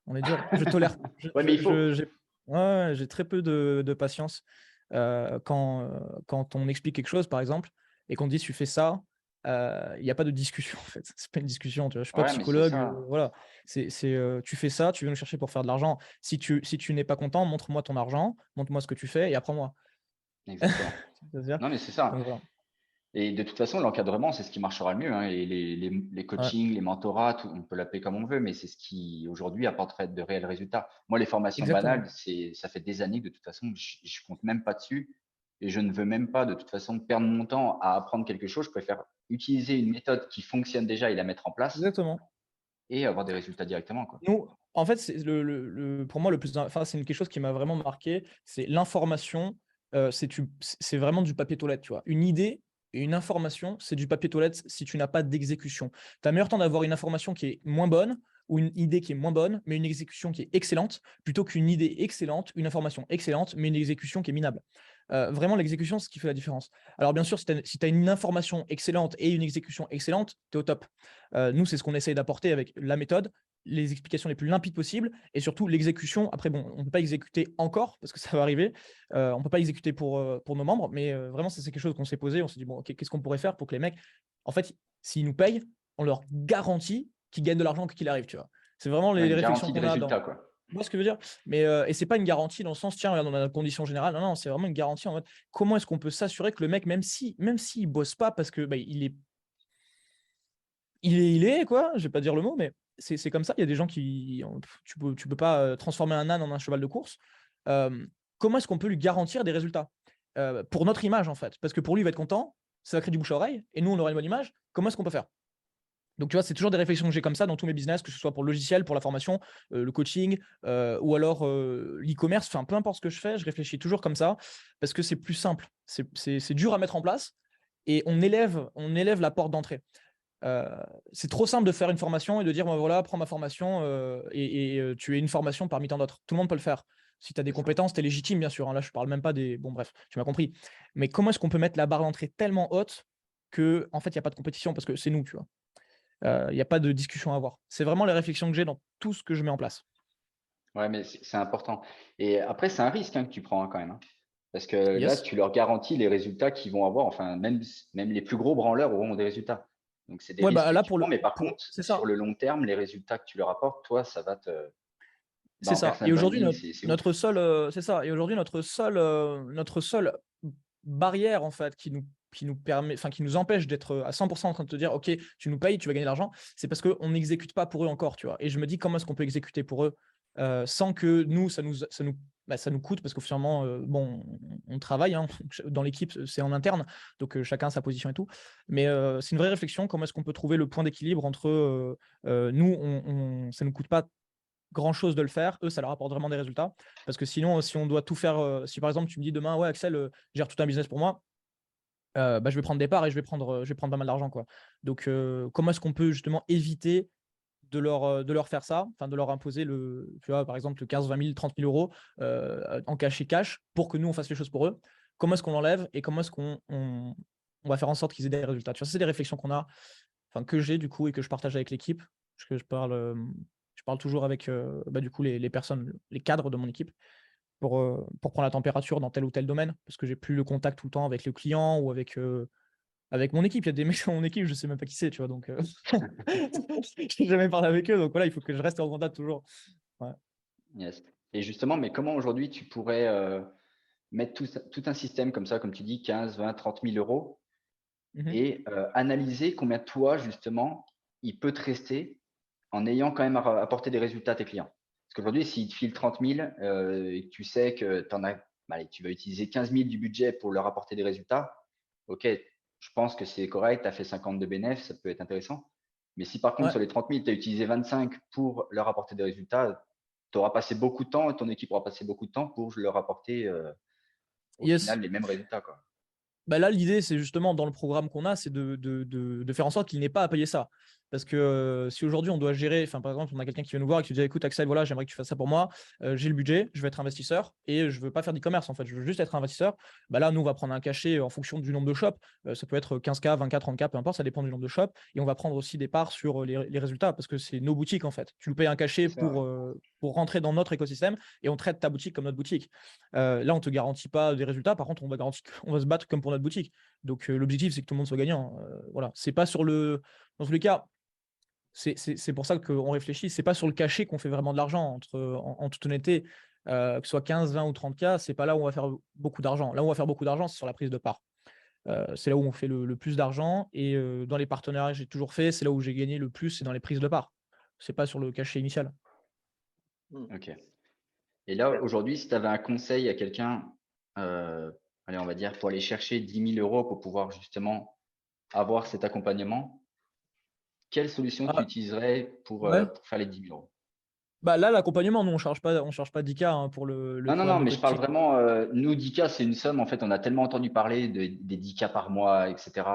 On est dur. Je tolère. Ouais, mais il faut. J'ai ouais, j'ai très peu de patience. quand on explique quelque chose, par exemple, et qu'on dit tu fais ça, il n'y a pas de discussion en fait. C'est pas une discussion. Tu vois. Je suis pas Ouais, mais c'est psychologue. ça. Voilà. Tu fais ça, tu viens nous chercher pour faire de l'argent. Si tu n'es pas content, montre-moi ton argent, montre-moi ce que tu fais et apprends-moi. Exactement. C'est-à-dire, Non, mais c'est ça. donc voilà. Et de toute façon, l'encadrement, c'est ce qui marchera le mieux, hein. Et les Ouais, coachings, les mentorats, on peut l'appeler comme on veut, mais c'est ce qui aujourd'hui apporterait de réels résultats. Moi, les formations exactement. banales, ça fait des années que de toute façon, je compte même pas dessus et je ne veux même pas de toute façon perdre mon temps à apprendre quelque chose. Je préfère utiliser une méthode qui fonctionne déjà et la mettre en place Exactement. et avoir des résultats directement, quoi. Nous, en fait, c'est pour moi, c'est quelque chose qui m'a vraiment marqué, c'est l'information, c'est vraiment du papier toilette, tu vois. Une idée et une information, c'est du papier toilette si tu n'as pas d'exécution. Tu as meilleur temps d'avoir une information qui est moins bonne ou une idée qui est moins bonne, mais une exécution qui est excellente, plutôt qu'une idée excellente, une information excellente, mais une exécution qui est minable. Vraiment, l'exécution, c'est ce qui fait la différence. Alors, bien sûr, si tu as une information excellente et une exécution excellente, tu es au top. Nous, c'est ce qu'on essaye d'apporter avec la méthode, les explications les plus limpides possibles et surtout l'exécution. Après, bon, on ne peut pas exécuter encore parce que ça va arriver. On ne peut pas exécuter pour nos membres, mais vraiment, c'est quelque chose qu'on s'est posé. On s'est dit, bon, qu'est-ce qu'on pourrait faire pour que les mecs, en fait, s'ils nous payent, on leur garantit qu'ils gagnent de l'argent qu'il arrive, tu vois. C'est vraiment Ouais, les une réflexions garantie de qu'on a résultat, dans. quoi. Tu vois ce que je veux dire? Mais, et c'est pas une garantie dans le sens, tiens, regarde, on a notre condition générale. Non, non, c'est vraiment une garantie en mode, comment est-ce qu'on peut s'assurer que le mec, même s'il bosse pas parce que il est quoi, je vais pas dire le mot, mais c'est comme ça. Il y a des gens qui, tu peux pas transformer un âne en un cheval de course. Comment est-ce qu'on peut lui garantir des résultats pour notre image en fait? Parce que pour lui, il va être content, ça va créer du bouche à oreille, et nous, on aura une bonne image. Comment est-ce qu'on peut faire? Donc, tu vois, c'est toujours des réflexions que j'ai comme ça dans tous mes business, que ce soit pour le logiciel, pour la formation, le coaching, ou alors l'e-commerce. Enfin, peu importe ce que je fais, je réfléchis toujours comme ça parce que c'est plus simple. C'est dur à mettre en place et on élève la porte d'entrée. C'est trop simple de faire une formation et de dire, bah, voilà, prends ma formation et tu es une formation parmi tant d'autres. Tout le monde peut le faire. Si tu as des C'est ça. compétences, tu es légitime, bien sûr. Hein. Là, je parle même pas des. Bon, bref, tu m'as compris. Mais comment est-ce qu'on peut mettre la barre d'entrée tellement haute que, en fait, il n'y a pas de compétition parce que c'est nous, tu vois. Il n'y a pas de discussion à avoir. C'est vraiment les réflexions que j'ai dans tout ce que je mets en place. Ouais, mais c'est important. Et après, c'est un risque, hein, que tu prends, hein, quand même, hein. Parce que là, Yes. tu leur garantis les résultats qu'ils vont avoir. Enfin, même les plus gros branleurs auront des résultats. Donc, c'est des Ouais, risques bah que là, tu prends. Mais par contre, c'est sur ça. le long terme, les résultats que tu leur apportes, toi, ça va C'est en ça. Et personal aujourd'hui, branding, c'est ouf. notre seul, c'est ça. Et aujourd'hui, notre seule barrière en fait qui nous permet, enfin qui nous empêche d'être à 100% en train de te dire, ok, tu nous payes, tu vas gagner de l'argent, c'est parce qu'on n'exécute pas pour eux encore, tu vois. Et je me dis, comment est-ce qu'on peut exécuter pour eux sans que nous, ça nous coûte, parce que finalement, bon, on travaille hein, dans l'équipe, c'est en interne, donc chacun a sa position et tout. Mais c'est une vraie réflexion. Comment est-ce qu'on peut trouver le point d'équilibre entre nous, ça nous coûte pas grand-chose de le faire, eux, ça leur apporte vraiment des résultats. Parce que sinon, si on doit tout faire, si par exemple, tu me dis demain, ouais, Axel, gère tout un business pour moi, bah, je vais prendre des parts et je vais prendre pas mal d'argent, quoi. Donc, comment est-ce qu'on peut justement éviter de leur faire ça, enfin de leur imposer tu vois, par exemple, le 15, 20 000, 30 000 euros en cash et cash pour que nous, on fasse les choses pour eux. Comment est-ce qu'on l'enlève et comment est-ce qu'on va faire en sorte qu'ils aient des résultats? Tu vois, c'est des réflexions qu'on a, enfin que j'ai du coup et que je partage avec l'équipe, parce que je parle toujours avec bah, du coup les personnes, les cadres de mon équipe pour prendre la température dans tel ou tel domaine, parce que j'ai plus le contact tout le temps avec le client ou avec mon équipe. Il y a des mecs dans mon équipe, je sais même pas qui c'est, tu vois, donc je n'ai jamais parlé avec eux, donc voilà, il faut que je reste en contact toujours. Ouais. Yes. Et justement, mais comment aujourd'hui tu pourrais mettre tout un système comme ça, comme tu dis, 15, 20, 30 000 euros Mhm. et analyser combien toi, justement, il peut te rester en ayant quand même apporté des résultats à tes clients. Parce qu'aujourd'hui, s'ils te filent 30 000 et que tu sais que allez, tu vas utiliser 15 000 du budget pour leur apporter des résultats, ok, je pense que c'est correct, tu as fait 50 de bénéfices, ça peut être intéressant. Mais si par contre, Ouais. sur les 30 000, tu as utilisé 25 pour leur apporter des résultats, tu auras passé beaucoup de temps et ton équipe aura passé beaucoup de temps pour leur apporter au Yes. final les mêmes résultats, quoi. Bah là, l'idée, c'est justement dans le programme qu'on a, c'est de faire en sorte qu'il n'ait pas à payer ça. Parce que si aujourd'hui on doit gérer, par exemple, on a quelqu'un qui vient nous voir et qui dit écoute, Axel, voilà, j'aimerais que tu fasses ça pour moi, j'ai le budget, je vais être investisseur et je veux pas faire d'e-commerce en fait, je veux juste être investisseur. Bah là, nous, on va prendre un cachet en fonction du nombre de shops. Ça peut être 15K, 20K, 30K, peu importe, ça dépend du nombre de shops. Et on va prendre aussi des parts sur les résultats parce que c'est nos boutiques en fait. Tu nous payes un cachet pour rentrer dans notre écosystème et on traite ta boutique comme notre boutique. Là, on te garantit pas des résultats, par contre, on va se battre comme pour notre boutique. Donc, l'objectif, c'est que tout le monde soit gagnant. Voilà, c'est pas sur le. Dans tous les cas, c'est pour ça qu'on réfléchit. C'est pas sur le cachet qu'on fait vraiment de l'argent. En toute honnêteté, que ce soit 15, 20 ou 30K, c'est pas là où on va faire beaucoup d'argent. Là où on va faire beaucoup d'argent, c'est sur la prise de part. C'est là où on fait le plus d'argent. Et dans les partenariats que j'ai toujours fait, c'est là où j'ai gagné le plus, c'est dans les prises de part. C'est pas sur le cachet initial. Ok. Et là, aujourd'hui, si tu avais un conseil à quelqu'un, allez, on va dire, pour aller chercher 10 000 euros pour pouvoir justement avoir cet accompagnement, quelle solution tu utiliserais pour Ouais. faire les 10 000 euros? Bah là, l'accompagnement, nous, on charge pas 10K pour le Non, programme de mais je parle coaching. vraiment, nous, 10K, c'est une somme. En fait, on a tellement entendu parler des 10K par mois, etc.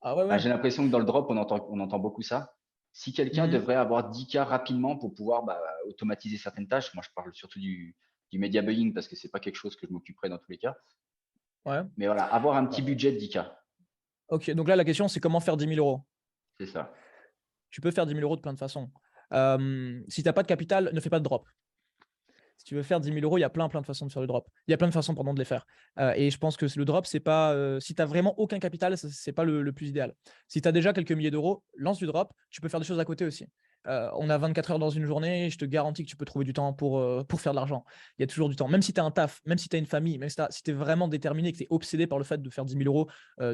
Ah ouais. J'ai l'impression que dans le drop, on entend beaucoup ça. Si quelqu'un Mhm. devrait avoir 10K rapidement pour pouvoir automatiser certaines tâches, moi, je parle surtout du media buying parce que c'est pas quelque chose que je m'occuperai dans tous les cas. Ouais. Mais voilà, avoir un petit budget de 10K, Ok, donc là, la question, c'est comment faire 10 000 euros. c'est ça. Tu peux faire 10 000 euros de plein de façons. Si tu n'as pas de capital, ne fais pas de drop. Si tu veux faire 10 000 euros, il y a plein de façons de faire le drop. Il y a plein de façons, pardon, de les faire. Et je pense que le drop, c'est pas. Si tu n'as vraiment aucun capital, c'est pas le plus idéal. Si tu as déjà quelques milliers d'euros, lance du drop. Tu peux faire des choses à côté aussi. On a 24 heures dans une journée. Je te garantis que tu peux trouver du temps pour faire de l'argent. Il y a toujours du temps. Même si tu as un taf, même si tu as une famille, même si tu es vraiment déterminé, que tu es obsédé par le fait de faire 10 000 euros,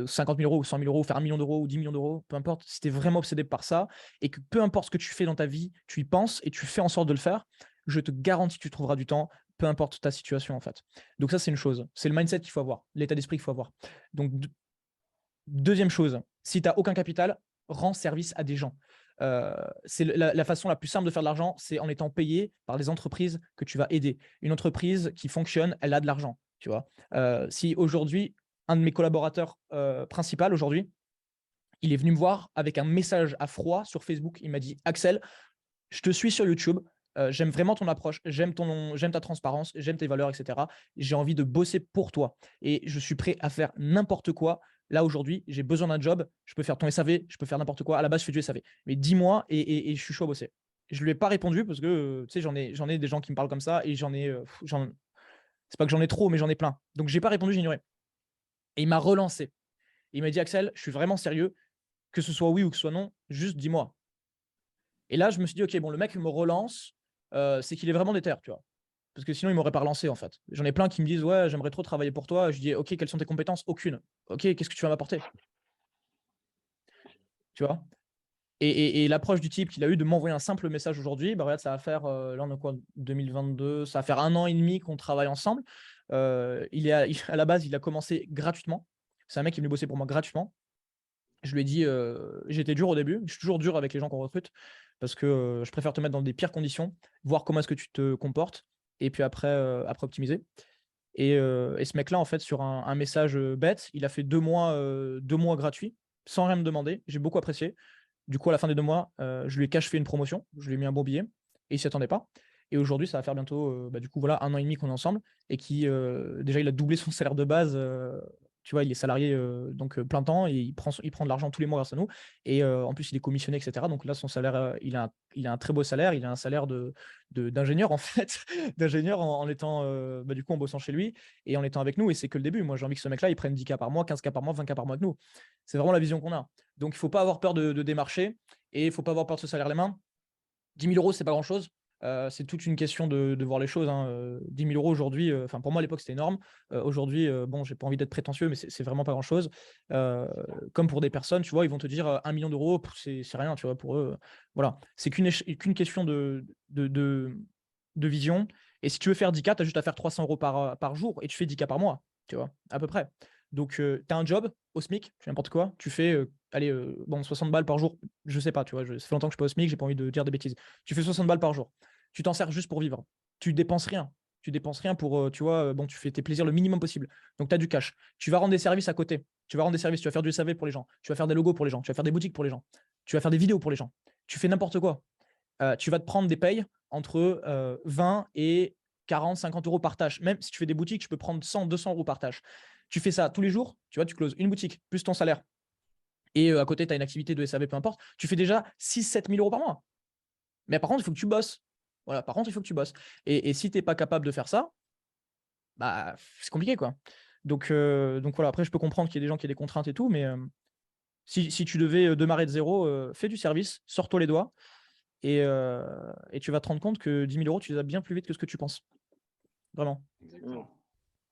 50 000 euros ou 100 000 euros, faire 1 million d'euros ou 10 millions d'euros, peu importe. Si tu es vraiment obsédé par ça et que peu importe ce que tu fais dans ta vie, tu y penses et tu fais en sorte de le faire, je te garantis que tu trouveras du temps, peu importe ta situation en fait. Donc ça, c'est une chose. C'est le mindset qu'il faut avoir, l'état d'esprit qu'il faut avoir. Donc, deuxième chose, si tu n'as aucun capital, rends service à des gens. C'est la façon la plus simple de faire de l'argent, c'est en étant payé par les entreprises que tu vas aider. Une entreprise qui fonctionne, elle a de l'argent. Tu vois. Si aujourd'hui, un de mes collaborateurs principaux aujourd'hui, il est venu me voir avec un message à froid sur Facebook. Il m'a dit Axel, je te suis sur YouTube. J'aime vraiment ton approche, j'aime ta transparence, j'aime tes valeurs, etc. J'ai envie de bosser pour toi et je suis prêt à faire n'importe quoi. Là, aujourd'hui, j'ai besoin d'un job, je peux faire ton SAV, je peux faire n'importe quoi. À la base, je fais du SAV. Mais dis-moi et je suis chaud à bosser. Je ne lui ai pas répondu parce que tu sais, j'en ai des gens qui me parlent comme ça et c'est pas que j'en ai trop, mais j'en ai plein. Donc, j'ai pas répondu, j'ai ignoré. Et il m'a relancé. Il m'a dit Axel, je suis vraiment sérieux, que ce soit oui ou que ce soit non, juste dis-moi. Et là, je me suis dit, OK, bon, le mec me relance, c'est qu'il est vraiment déter, tu vois. Parce que sinon, il m'aurait pas relancé, en fait. J'en ai plein qui me disent, ouais, j'aimerais trop travailler pour toi. Je dis, OK, quelles sont tes compétences? Aucune. OK, qu'est-ce que tu vas m'apporter? Tu vois? Et l'approche du type qu'il a eu de m'envoyer un simple message aujourd'hui, bah regarde, ça va faire, là, on est quoi, 2022, ça va faire 1 an et demi qu'on travaille ensemble. À la base, il a commencé gratuitement. C'est un mec qui est venu bosser pour moi gratuitement. Je lui ai dit, j'étais dur au début, je suis toujours dur avec les gens qu'on recrute parce que je préfère te mettre dans des pires conditions, voir comment est-ce que tu te comportes et puis après optimiser. Et ce mec-là, en fait, sur un message bête, il a fait 2 mois, 2 mois gratuits sans rien me demander. J'ai beaucoup apprécié. Du coup, à la fin des 2 mois, je lui ai cash fait une promotion, je lui ai mis un bon billet et il s'y attendait pas. Et aujourd'hui, ça va faire bientôt, du coup, voilà, 1 an et demi qu'on est ensemble et déjà, il a doublé son salaire de base. Tu vois, il est salarié donc plein temps et il prend de l'argent tous les mois grâce à nous. Et en plus, il est commissionné, etc. Donc là, son salaire, il a un très beau salaire. Il a un salaire d'ingénieur, en fait, d'ingénieur en étant, du coup, en bossant chez lui et en étant avec nous. Et c'est que le début. Moi, j'ai envie que ce mec-là, il prenne 10K par mois, 15K par mois, 20K par mois avec nous. C'est vraiment la vision qu'on a. Donc, il ne faut pas avoir peur de démarcher et il ne faut pas avoir peur de se salir les mains. 10 000 euros, c'est pas grand-chose. C'est toute une question de voir les choses. 10 000 euros aujourd'hui, pour moi à l'époque c'était énorme. Aujourd'hui, bon, j'ai pas envie d'être prétentieux, mais c'est vraiment pas grand-chose. Comme pour des personnes, tu vois, ils vont te dire 1 million d'euros, c'est rien, tu vois, pour eux. Voilà, c'est qu'une question de vision. Et si tu veux faire 10K, tu as juste à faire 300 euros par jour et tu fais 10K par mois, tu vois, à peu près. Donc, tu as un job au SMIC, tu fais n'importe quoi, tu fais, allez, 60 balles par jour, je sais pas, tu vois, ça fait longtemps que je suis pas au SMIC, j'ai pas envie de dire des bêtises. Tu fais 60 balles par jour, tu t'en sers juste pour vivre. Tu dépenses rien. Tu dépenses rien pour, tu vois, bon, tu fais tes plaisirs le minimum possible. Donc, tu as du cash. Tu vas rendre des services à côté. Tu vas rendre des services, tu vas faire du SAV pour les gens, tu vas faire des logos pour les gens, tu vas faire des boutiques pour les gens. Tu vas faire des vidéos pour les gens. Tu fais n'importe quoi. Tu vas te prendre des payes entre 20 et 40, 50 euros par tâche. Même si tu fais des boutiques, tu peux prendre 100, 200 euros par tâche. Tu fais ça tous les jours, tu vois, tu closes une boutique, plus ton salaire. Et à côté, tu as une activité de SAV, peu importe. Tu fais déjà 6 7 000 euros par mois. Mais par contre, il faut que tu bosses. Voilà, par contre, il faut que tu bosses. Et si tu n'es pas capable de faire ça, bah, c'est compliqué, quoi. Donc voilà, après, je peux comprendre qu'il y a des gens qui ont des contraintes et tout, mais si tu devais démarrer de zéro, fais du service, sors-toi les doigts, et tu vas te rendre compte que 10 000 euros, tu les as bien plus vite que ce que tu penses. Vraiment. Exactement.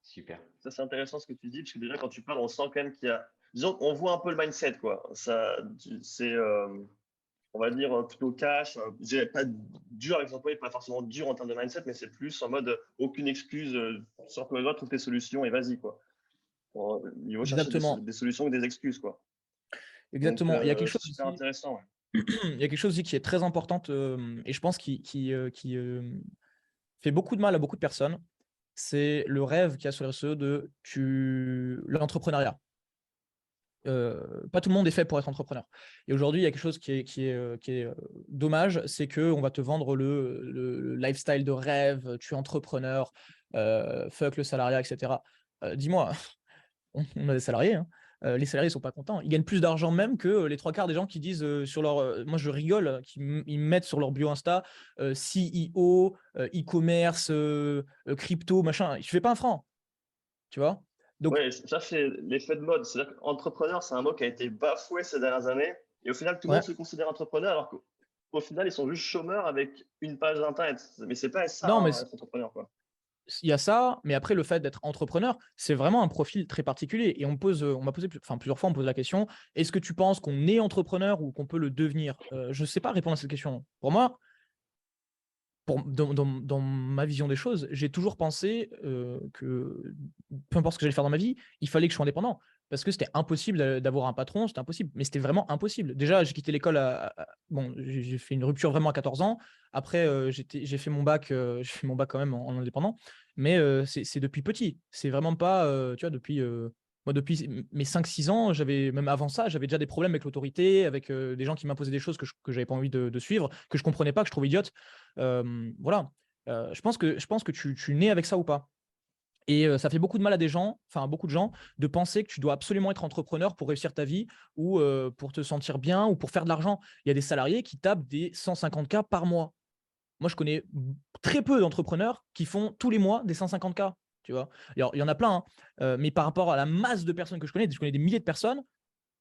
Super. Ça, c'est intéressant ce que tu dis, parce que déjà, quand tu parles, on sent quand même qu'il y a. Disons qu'on voit un peu le mindset, quoi. C'est, on va dire, plutôt cash. Je dirais pas dur avec son employé, pas forcément dur en termes de mindset, mais c'est plus en mode aucune excuse, sors-toi les doigts, trouve tes solutions et vas-y, quoi. Il faut chercher Exactement. des solutions ou des excuses, quoi. Exactement. Il y a quelque C'est chose super aussi, intéressant. Ouais. il y a quelque chose aussi qui est très importante, et je pense qui fait beaucoup de mal à beaucoup de personnes. C'est le rêve qu'il y a sur les réseaux de l'entrepreneuriat. Pas tout le monde est fait pour être entrepreneur. Et aujourd'hui, il y a quelque chose qui est dommage, c'est qu'on va te vendre le lifestyle de rêve, tu es entrepreneur, fuck le salariat, etc. Dis-moi, on a des salariés, hein. Les salariés ne sont pas contents. Ils gagnent plus d'argent même que les trois quarts des gens qui disent sur leur. Moi, je rigole, ils mettent sur leur bio Insta CEO, e-commerce, crypto, machin. Je ne fais pas un franc, tu vois. Donc, Ouais, ça, c'est l'effet de mode. C'est-à-dire qu'entrepreneur, c'est un mot qui a été bafoué ces dernières années. Et au final, tout le ouais. monde se considère entrepreneur, alors qu'au final, ils sont juste chômeurs avec une page d'internet. Mais c'est pas ça, Non, mais hein, être entrepreneur, quoi. il y a ça, mais après, le fait d'être entrepreneur, c'est vraiment un profil très particulier. Et on m'a posé plusieurs fois, on me pose la question, est-ce que tu penses qu'on est entrepreneur ou qu'on peut le devenir? Je ne sais pas répondre à cette question. Pour moi, dans ma vision des choses, j'ai toujours pensé que peu importe ce que j'allais faire dans ma vie, il fallait que je sois indépendant. Parce que c'était impossible d'avoir un patron, c'était impossible. Mais c'était vraiment impossible. Déjà, j'ai quitté l'école bon, j'ai fait une rupture vraiment à 14 ans. Après, j'ai fait mon bac, j'ai fait mon bac quand même en indépendant. Mais c'est depuis petit. C'est vraiment pas, tu vois, moi, depuis mes 5-6 ans, même avant ça, j'avais déjà des problèmes avec l'autorité, avec des gens qui m'imposaient des choses que je n'avais pas envie de suivre, que je comprenais pas, que je trouvais idiotes. Voilà. Je pense que tu nais avec ça ou pas. Et ça fait beaucoup de mal à des gens, enfin beaucoup de gens, de penser que tu dois absolument être entrepreneur pour réussir ta vie ou pour te sentir bien ou pour faire de l'argent. Il y a des salariés qui tapent des 150K par mois. Moi, je connais très peu d'entrepreneurs qui font tous les mois des 150K. Tu vois, alors, il y en a plein, hein, mais par rapport à la masse de personnes que je connais des milliers de personnes,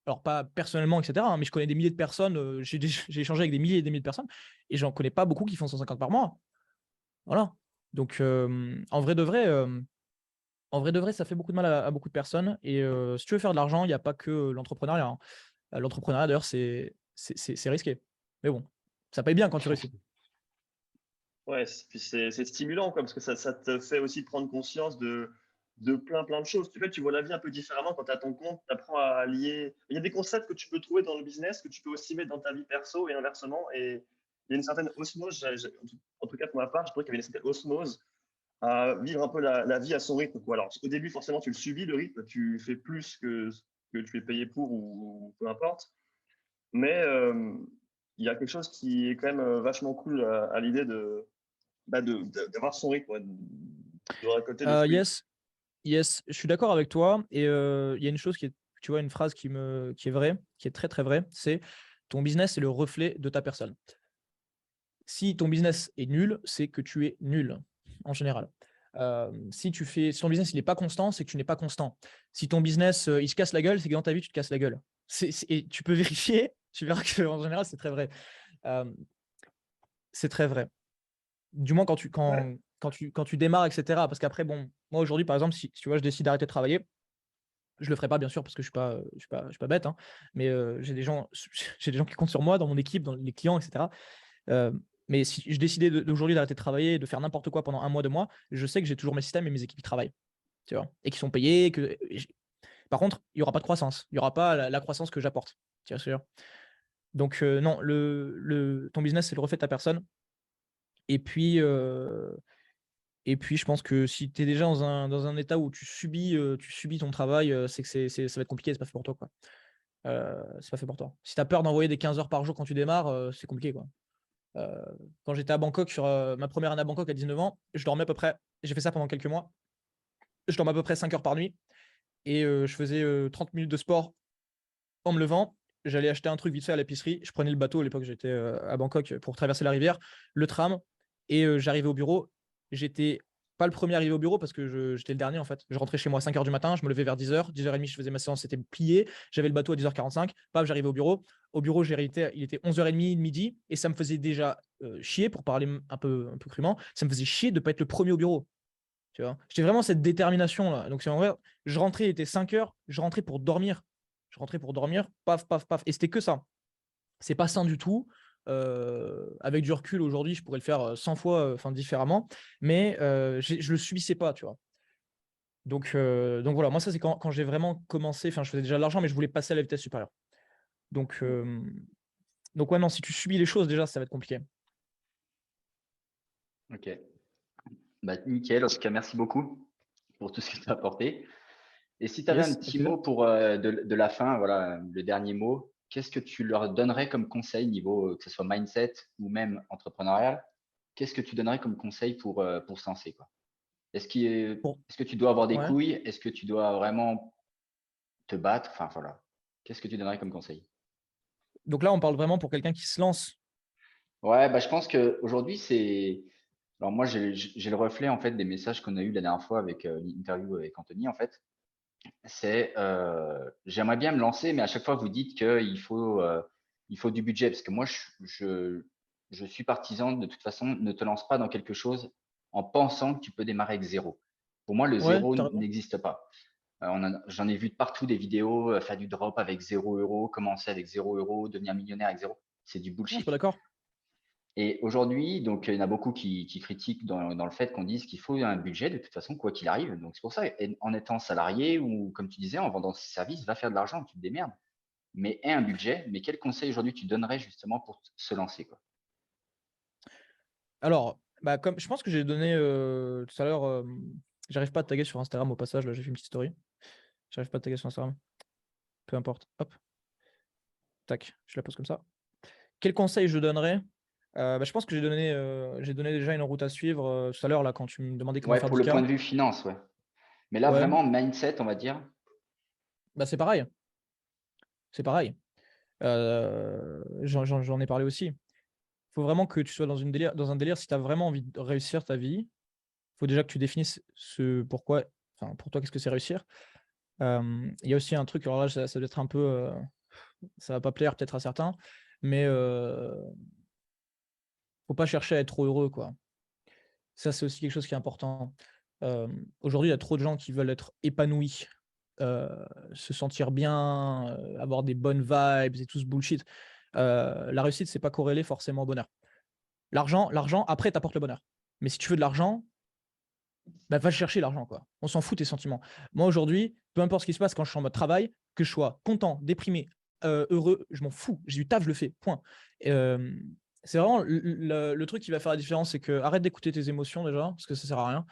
alors pas personnellement, etc., hein, mais je connais des milliers de personnes, j'ai échangé avec des milliers et des milliers de personnes, et j'en connais pas beaucoup qui font 150 par mois. Voilà. Donc, en vrai de vrai, ça fait beaucoup de mal à beaucoup de personnes. Et si tu veux faire de l'argent, il n'y a pas que l'entrepreneuriat, hein. L'entrepreneuriat, d'ailleurs, c'est risqué. Mais bon, ça paye bien quand tu réussis. Ouais, puis c'est stimulant, quoi, parce que ça te fait aussi prendre conscience de plein de choses. Tu vois la vie un peu différemment quand tu as ton compte, tu apprends à lier. Il y a des concepts que tu peux trouver dans le business que tu peux aussi mettre dans ta vie perso et inversement. Et il y a une certaine osmose, en tout cas pour ma part, je trouvais qu'il y avait une certaine osmose à vivre un peu la vie à son rythme, quoi. Alors, au début, forcément, tu le subis, le rythme, tu fais plus que ce que tu es payé pour ou peu importe. Mais il y a quelque chose qui est quand même vachement cool à l'idée d'avoir son rythme, ouais, de récolter des fruits. Yes, yes, je suis d'accord avec toi. Et il y a une chose qui est, tu vois, une phrase qui est vraie, qui est très très vraie, c'est ton business est le reflet de ta personne. Si ton business est nul, c'est que tu es nul, en général. Si ton business il n'est pas constant, c'est que tu n'es pas constant. Si ton business il se casse la gueule, c'est que dans ta vie tu te casses la gueule. Et tu peux vérifier, tu verras qu'en général c'est très vrai. Euh, c'est très vrai. Du moins Ouais. quand tu démarres, etc. Parce qu'après, bon, moi aujourd'hui par exemple, si tu vois, je décide d'arrêter de travailler, je le ferai pas bien sûr parce que je suis pas bête, hein, mais j'ai des gens, j'ai des gens qui comptent sur moi dans mon équipe, dans les clients, etc. Euh, mais si je décidais d'aujourd'hui d'arrêter de travailler, de faire n'importe quoi pendant un mois, 2 mois, je sais que j'ai toujours mes systèmes et mes équipes qui travaillent, tu vois, et qui sont payés. Par contre, il n'y aura pas de croissance. Il n'y aura pas la croissance que j'apporte. Tu vois ce que je veux dire. Donc, non, ton business, c'est le reflet de ta personne. Et puis, je pense que si tu es déjà dans un état où tu subis ton travail, c'est que ça va être compliqué, c'est pas fait pour toi, quoi. c'est pas fait pour toi. Si tu as peur d'envoyer des 15 heures par jour quand tu démarres, c'est compliqué, quoi. Quand j'étais à Bangkok, sur ma première année à Bangkok à 19 ans, je dormais à peu près, j'ai fait ça pendant quelques mois, je dormais à peu près 5 heures par nuit et je faisais 30 minutes de sport en me levant. J'allais acheter un truc vite fait à l'épicerie. Je prenais le bateau, à l'époque j'étais à Bangkok pour traverser la rivière, le tram, et j'arrivais au bureau. J'étais pas le premier arrivé au bureau parce que j'étais le dernier en fait. Je rentrais chez moi à 5 heures du matin, je me levais vers 10 heures, 10h30, je faisais ma séance, c'était plié. J'avais le bateau à 10h45, paf, j'arrivais au bureau. Au bureau, il était 11h30, midi, et ça me faisait déjà chier, pour parler un peu crûment, ça me faisait chier de ne pas être le premier au bureau. Tu vois, j'étais vraiment cette détermination là. Donc, c'est en vrai, je rentrais, il était 5 heures, je rentrais pour dormir. Je rentrais pour dormir, paf, paf, paf. Et c'était que ça. C'est pas sain du tout. Avec du recul, aujourd'hui, je pourrais le faire 100 fois différemment. Mais je le subissais pas, tu vois. Donc voilà, moi, ça, c'est quand j'ai vraiment commencé. Enfin, je faisais déjà de l'argent, mais je voulais passer à la vitesse supérieure. Donc ouais, non, si tu subis les choses, déjà, ça va être compliqué. Ok. Bah, nickel. En tout cas, merci beaucoup pour tout ce que tu as apporté. Et si tu avais un Yes, petit mot pour de la fin, voilà, le dernier mot, qu'est-ce que tu leur donnerais comme conseil niveau que ce soit mindset ou même entrepreneurial? Qu'est-ce que tu donnerais comme conseil pour se lancer, quoi? Bon, Est-ce que tu dois avoir des ouais. couilles? Est-ce que tu dois vraiment te battre? Enfin, voilà. Qu'est-ce que tu donnerais comme conseil? Donc là, on parle vraiment pour quelqu'un qui se lance. Ouais, bah, je pense qu'aujourd'hui, c'est. Alors, moi, j'ai le reflet en fait des messages qu'on a eu la dernière fois avec l'interview avec Anthony, en fait. C'est j'aimerais bien me lancer, mais à chaque fois, vous dites il faut du budget. Parce que moi, je suis partisan de toute façon, ne te lance pas dans quelque chose en pensant que tu peux démarrer avec zéro. Pour moi, le Ouais, zéro t'as raison. n'existe pas. J'en ai vu de partout des vidéos, faire du drop avec 0 €, commencer avec 0 €, devenir millionnaire avec zéro. C'est du Non, je suis pas bullshit. d'accord. Et aujourd'hui, donc, il y en a beaucoup qui critiquent dans le fait qu'on dise qu'il faut un budget de toute façon, quoi qu'il arrive. Donc, c'est pour ça, en étant salarié ou, comme tu disais, en vendant ses services, va faire de l'argent, tu te démerdes. Mais aie un budget. Mais quel conseil aujourd'hui tu donnerais justement pour se lancer, quoi? Alors, bah, comme je pense que j'ai donné tout à l'heure, j'arrive pas à te taguer sur Instagram au passage, là, j'ai fait une petite story. J'arrive pas à te taguer sur Instagram. Peu importe. Hop, tac, je la pose comme ça. Quel conseil je donnerais? Bah, je pense que j'ai donné déjà une route à suivre tout à l'heure, là, quand tu me demandais comment Ouais, faire pour 10 le K. point de vue finance, ouais. Mais là, Ouais, vraiment, mindset, on va dire. bah, c'est pareil. C'est pareil. J'en ai parlé aussi. Il faut vraiment que tu sois dans un délire. Si tu as vraiment envie de réussir ta vie, il faut déjà que tu définisses pourquoi, enfin, pour toi, qu'est-ce que c'est réussir. Il y a aussi un truc, alors là, ça doit être un peu, ça va pas plaire peut-être à certains, mais faut pas chercher à être trop heureux, quoi. Ça, c'est aussi quelque chose qui est important. Aujourd'hui, il y a trop de gens qui veulent être épanouis, heu, se sentir bien, avoir des bonnes vibes et tout ce bullshit. La réussite, c'est pas corrélé forcément au bonheur. L'argent après t'apporte le bonheur. Mais si tu veux de l'argent, bah, va chercher l'argent, quoi. On s'en fout tes sentiments. Moi, aujourd'hui, peu importe ce qui se passe quand je suis en mode travail, que je sois content, déprimé, heureux, je m'en fous. J'ai du taf, je le fais, point. C'est vraiment le truc qui va faire la différence, c'est que arrête d'écouter tes émotions déjà, parce que ça sert à rien.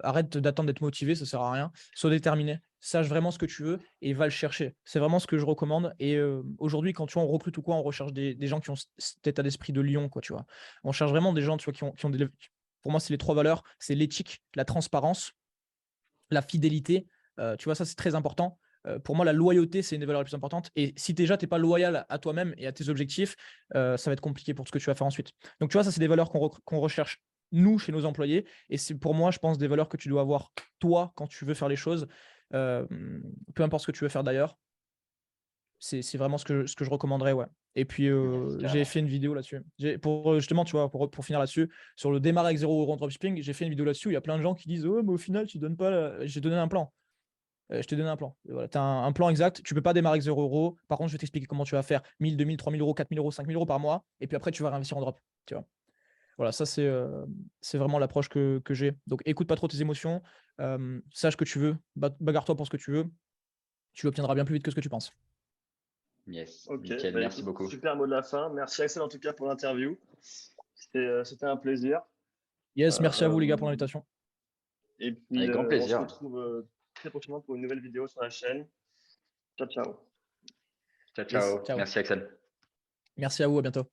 Arrête d'attendre d'être motivé, ça sert à rien. Sois déterminé, sache vraiment ce que tu veux et va le chercher. C'est vraiment ce que je recommande. Et aujourd'hui, quand tu vois, on recrute ou quoi, on recherche des gens qui ont cet état d'esprit de lion, quoi, tu vois. On cherche vraiment des gens, tu vois, qui ont des, pour moi, c'est les 3 valeurs, c'est l'éthique, la transparence, la fidélité. Tu vois, ça, c'est très important. Pour moi, la loyauté, c'est une des valeurs les plus importantes. Et si déjà, tu n'es pas loyal à toi-même et à tes objectifs, ça va être compliqué pour ce que tu vas faire ensuite. Donc, tu vois, ça, c'est des valeurs qu'on recherche, nous, chez nos employés. Et c'est pour moi, je pense, des valeurs que tu dois avoir, toi, quand tu veux faire les choses. Euh, Peu importe ce que tu veux faire d'ailleurs. C'est vraiment ce que je recommanderais, ouais. Et puis, Yes, j'ai carrément. fait une vidéo là-dessus. Pour justement, tu vois, pour finir là-dessus, sur le démarrer avec 0 € en dropshipping, j'ai fait une vidéo là-dessus. Il y a plein de gens qui disent: «Oh, mais au final, tu donnes pas j'ai donné un plan. Je t'ai donné un plan. Voilà, tu as un plan exact. Tu peux pas démarrer avec 0 €. Par contre, je vais t'expliquer comment tu vas faire 1000, 2000, 3000 €, 4000 €, 5000 € par mois. Et puis après, tu vas réinvestir en drop. Tu vois. Voilà, ça, c'est vraiment l'approche que j'ai. Donc, écoute pas trop tes émotions. Sache que tu veux. Bagarre-toi pour ce que tu veux. Tu l'obtiendras bien plus vite que ce que tu penses. Yes, Ok, nickel. bah Merci écoute, beaucoup. super mot de la fin. Merci Axel en tout cas pour l'interview. C'était un plaisir. Yes, merci à vous, les gars, pour Euh, l'invitation. et puis, Avec grand on se plaisir. retrouve très prochainement pour une nouvelle vidéo sur la chaîne. Ciao, ciao. Ciao, Yes, ciao. ciao. Merci Axel. Merci à vous, à bientôt.